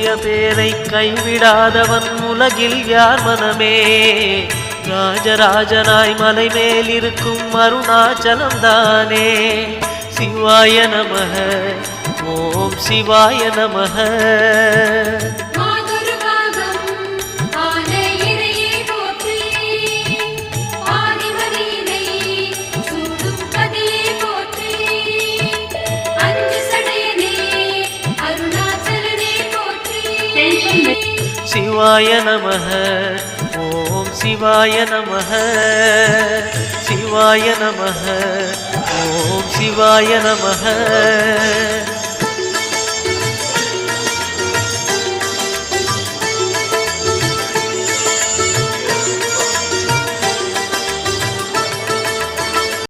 ஓதிய பேரை கைவிடாதவன் உலகில் யார் மனமே. ராஜராஜனாய் மலை மேல் இருக்கும் அருணாச்சலம் தானே. சிவாய நமஹ ஓம் சிவாய நமஹ. சிவாய நமஹ ஓம் சிவாய நமஹ. சிவாய நமஹ ஓம் சிவாய நமஹ.